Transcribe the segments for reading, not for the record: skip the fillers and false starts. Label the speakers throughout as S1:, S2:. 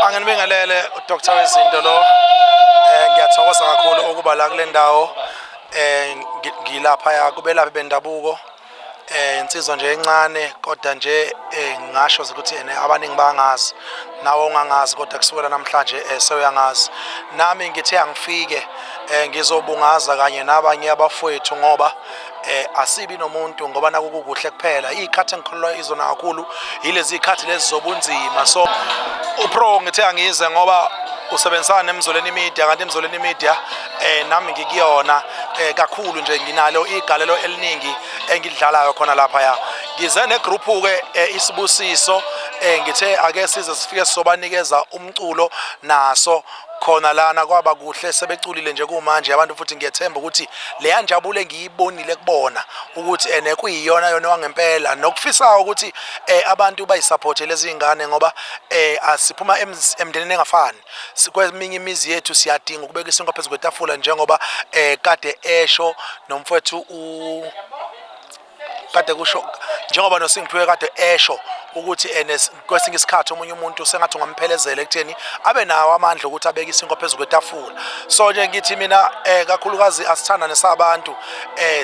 S1: Anginibingelele uDr. Wezinto lo. Ngiyathokoza kakhulu ukuba la kule ndawo. Ngilapha ya kubelaphi bendabuko. Insizwa nje encane kodwa nje ngasho ukuthi abaningi bangazi nawo ungangazi kodwa kusukela namhlanje seyangazi. Nami ngithe angifike ngizobungaza kanye nabanye abafowethu ngoba asibi nomuntu ngoba nakukuhle kuphela. Izikhathi engikholwa izona kakhulu yilezi izikhathi lezi zobunzima. So upro ngithe angize ngoba usebenzisana nemzolweni media kanti emzolweni media nami ngikuyona kakhulu nje nginalo igalelo eliningi engidlalayo khona lapha ya. Ngize negroup ke isibusiso ngithe ake size sifike sizobanikeza umculo naso khona lana kwaba kuhle sebeculile nje kumanje abantu futhi ngiyethemba ukuthi leya njabule ngiyibonile kubona ukuthi kuyiyona yona wangempela nokufisayo ukuthi abantu bayisupport lezi ingane ngoba asiphuma emndenini engafani sikweminye imizi yethu siyadinga ukubeka isinko phezulu kwetafula njengoba kade esho nomfowethu kade kusho njengoba noSingiphiwe kade esho ukuthi kwesinye isikhathi omunye umuntu sengathi ungamphelezela ekutheni abe nawo amandla ukuthi abeke isinko phezulu kwetafula. So nje ngithi mina kakhulukazi asithandane sabantu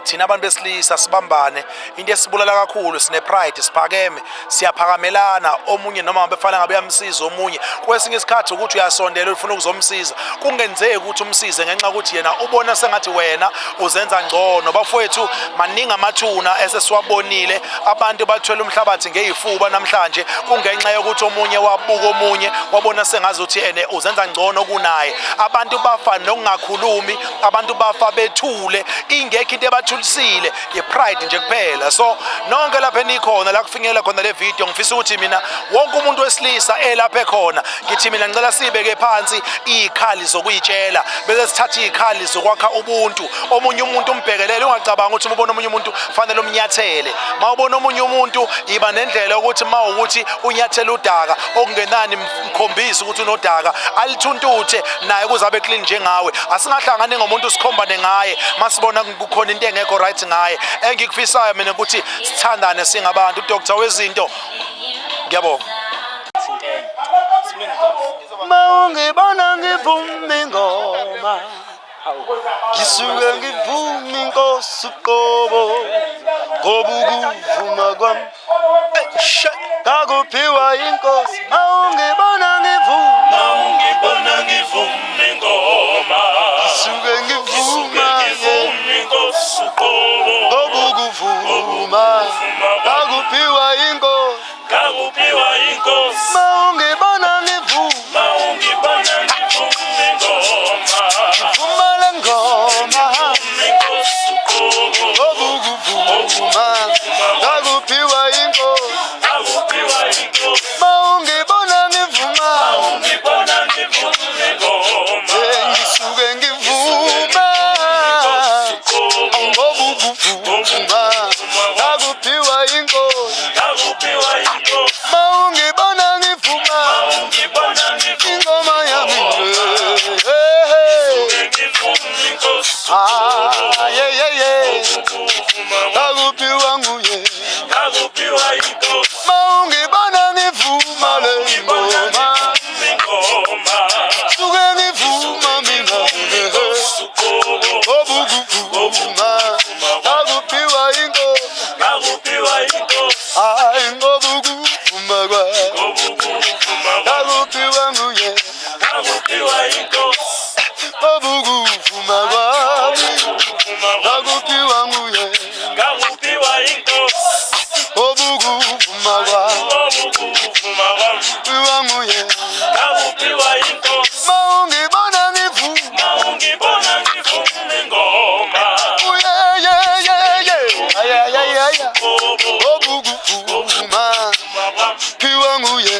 S1: thina abantu besilisa sibambane into esibulala kakhulu sine pride siphakeme siyaphakamelana omunye noma befana ngabe yamsiza omunye kwesinye isikhathi ukuthi uyasondela ufuna ukuzomsiza kungenzeki ukuthi umsize ngenxa ukuthi yena ubona sengathi wena uzenza ngcono. Bafowethu maningi amathuna esesiwabonile abantu bathwele umhlabathi ngeyifuba namhlanje kungenxa yokuthi omunye wabuka omunye wabona sengazi ukuthi uzenza ngcono kunaye. Abantu bafa nokungakhulumi, abantu bafa bethule ingekho into ebathulisile ye-pride nje kuphela. So nonke lapha enikhona la kufinyelela khona le video ngifisa ukuthi mina wonke umuntu wesilisa elapha ekhona ngithi mina ngicela sibeke phansi izikhali zokuyitshela bese sithatha izikhali zokwakha ubuntu. Omunye umuntu umbhekelele ungacabanga ukuthi ubona omunye umuntu fanele umnyathele. Mawubona omunye umuntu iba nendlela ukuthi mawukuthi unyathela udaka okungenani mkhombisa ukuthi unodaka alithuntuthe naye kuzabe clean njengawe. Asingahlangane ngomuntu sikhombane ngaye masibona kukhona into engekho right ngaye. Engikufisayo mina ukuthi sithandane singabantu. uDr. Wezinto ngiyabonga.
S2: Mawungibona ngivuma ingoma ngisuke ngivuma inkosi uqobo ngoba ukuvuma kwami ngakuphiwa inkosi. Mawungibona ngivuma
S3: ingoma
S2: ngisuke ngivuma
S3: inkosi uqobo
S2: ngoba ukuvuma ngakuphiwa inkosi. Mawungibona ngivuma ngivuma le ngoma ngoba ukuvuma ngakuphiwa inkosi. Mawungibona ngivuma ngisuke ngivuma ngoba ukuvuma ngakuphiwa inkosi. Mawungibona ngivuma ingoma yami ngakuphiwa nguye. Mawungibona ngivuma le ngoma suke ngivuma mina ngoba ukuvuma ngakuphiwa inkosi. Hayi ngoba ukuvuma kwami ngakuphiwa nguye. Ngoba ukuvuma kwami ngakuphiwa nguye. Ngoba ukuvuma kwami ngakuphiwa nguye. Mawungibona ngivuma ngoba ukuvuma phiwa nguye.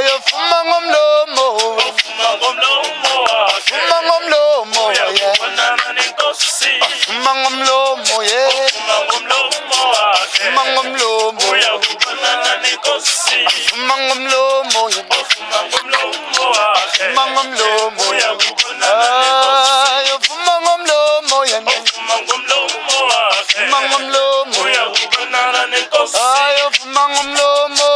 S2: Yafuma ngomlomo fuma ngomlomo fuma ngomlomo fuma ngomlomo fuma ngomlomo fuma ngomlomo yafuma ngomlomo fuma ngomlomo ayofuma ngomlomo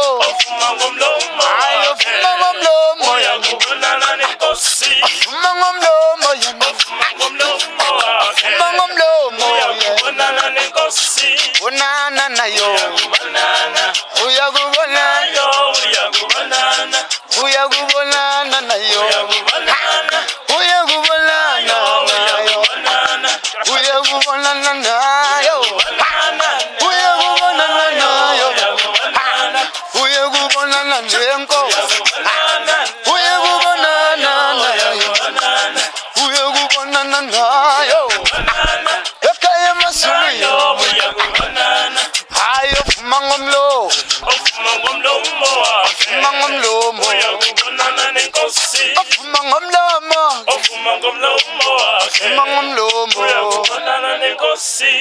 S2: nenkosi uyekubonana nayo uyekubonana nayo ekhaya emazulwini hayi ofuma ngomlomo
S3: ofuma ngomlomo wakhe
S2: ofuma ngomlomo
S3: uyakubonana nenkosi
S2: ofuma ngomlomo
S3: ofuma ngomlomo wakhe
S2: ofuma ngomlomo
S3: uyakubonana nenkosi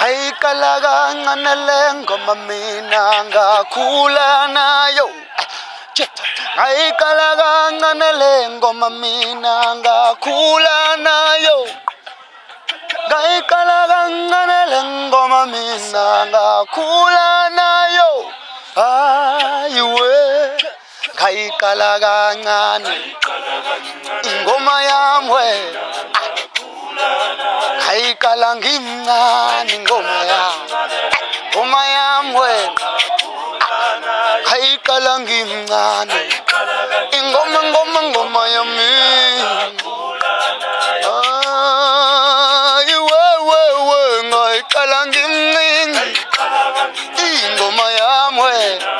S2: ngayikala kancane le ngoma mina ngakhula nayo ngayikala kancane le ngoma mina ngakhula nayo ngayikala kancane le ngoma mina ngakhula nayo ayiwe ngayikala kancane ingoma yami wena ngayikala ngimncane ingoma yami wena ngayikala ngimncane ingoma yami ayiwewewe ngayikala ngimncane ingoma yami wena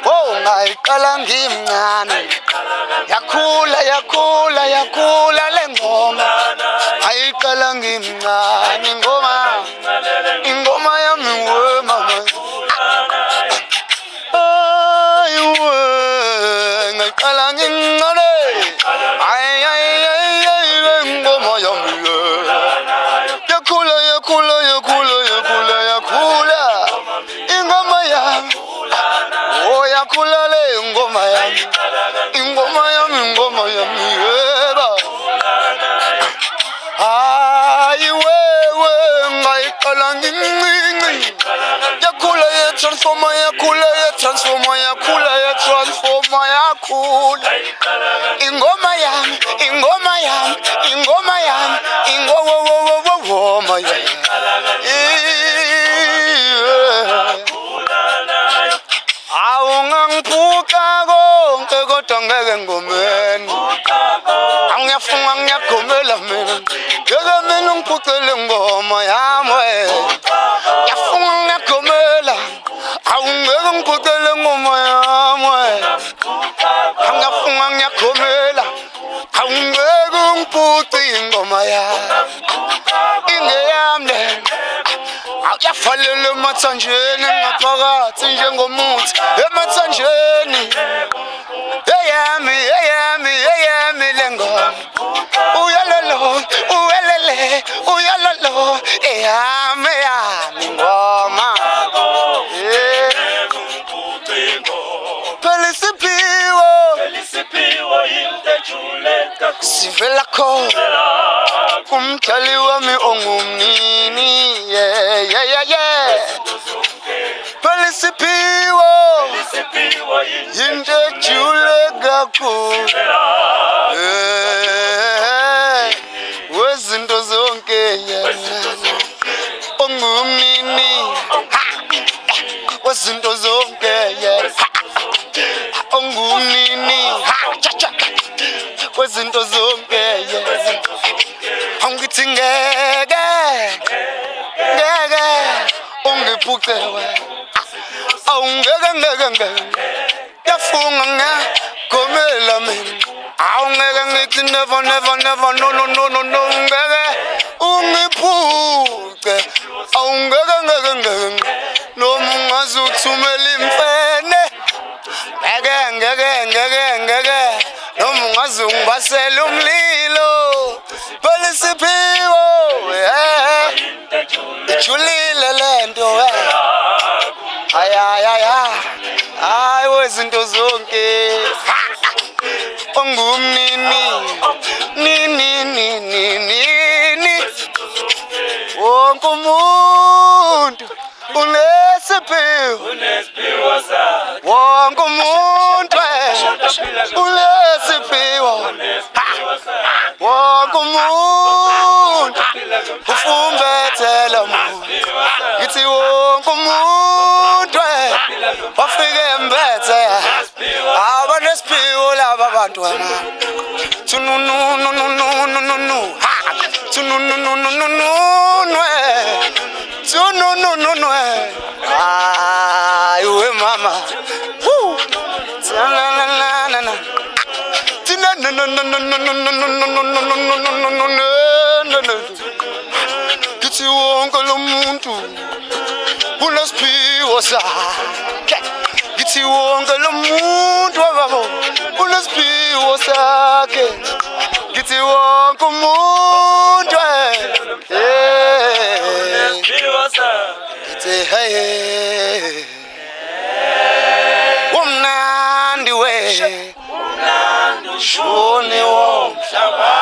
S2: oh ngayikala ngimncane yakhula le ngoma ngayikala ngimncane ingoma yami we mama ayiwe ngayikala ngimncane ingoma yami yakhula ingoma yami oh yakhula le ingoma yami yeba ayiwewe ngayikala ngimncane yakhula ingoma yami awungangiphuka konke kodwa ngeke ngomeni angiyafunga ngiyagomela mina ngeke mina ngiphucele ingoma yami yafunga ngiyagomela awungeke ngiphucele ingoma yami angiyafunga ngiyagomela awungeke ngiphuce ingoma yami ingeyami awuyafalela emathanjeni ngaphakathi njengomuthi emathanjeni eyami le ngoma uyalolo eyami ngoma phela isiphiwo sivela khona kumdlali wami ongumnini phela isiphiwo yinto ejule kakhulu wezinto zonke yena ongumnini wezinto zonke yena ongumnini wezinto zonke yena angithi ngeke ungiphuce wena awungeke yafunga ngagomela mina awungeke ngithi never no ngeke ungiphuce awungeke noma ungazuthumela imfene ngeke noma ungazungibasela umlilo phela isiphiwo ijulile lento hayi wezinto zonke ongumnini wonke umuntu unesiphiwo wonke umuntu unesiphiwo wonke umuntu ufumbethela umuntu ngithi wonke umuntu wafike embethe abanesiphiwo laba bantu tunununununununu ha tununununununu no. Ah, you mama. Woo. Na. No. Kithi wonke lo muntu unesiphiwo sakhe. Kithi wonke lo muntu wababo unesiphiwo sakhe. Kithi wonke umuntu kithi hey umnandi we shone womhlaba.